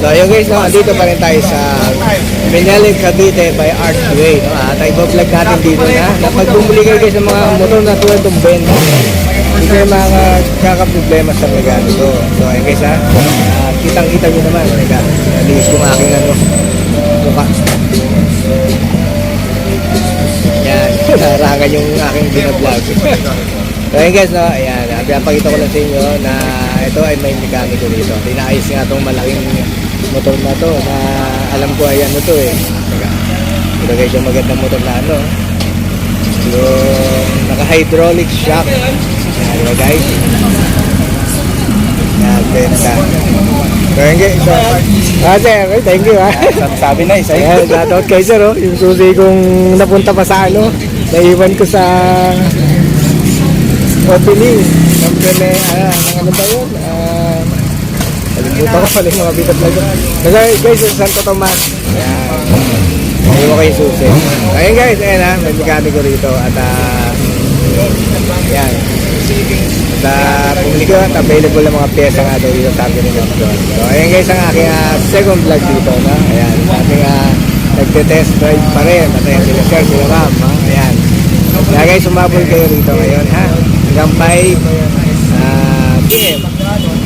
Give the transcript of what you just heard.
So ayun guys, no, andito pa rin tayo sa Benelli, Cavite by Archway. No? At i-vlog natin dito na pag bumili kayo guys ng mga motor na tulad itong Ben, hindi kayo makakaproblema sa mekaniko. So ayun guys ha, kitang-kita nyo naman. Teka, nalis yung aking mukha. Yan, narangan yung aking binablog. So ayun guys, no, ayan, pinapakita ko lang sa inyo na ito ay may mekaniko dito. Tinaayos nga itong malaking motor na to na alam ko ay ano to eh. Ito guys yung magandang motor na ano. Yung naka-hydraulic shock. Ayan, diba guys? Yan, benta. So ayun guys, so, sir, thank you ha. Sabi na isa. Ayan, shoutout kay sir oh. Yung susi kong napunta pa sa ano, naiwan ko sa opening. Ano ba yun? Kalimutan ko pala yung mga bitat na yun. Guys, yung Santo Tomas. Ayan. Naiwan ko yung susi. Ayan guys, ayan ha. May mekaniko rito. At ayan. Sa pumili ko at available na mga pyesa nga daw dito sa atin nila. So ayan guys ang aking second vlog dito. No? Ayan. Ating nagte-test drive pa rin. At ayan sila sir, sila ma'am. Ayan. Kaya guys, sumabol kayo rito ngayon ha. Hanggang 5 PM.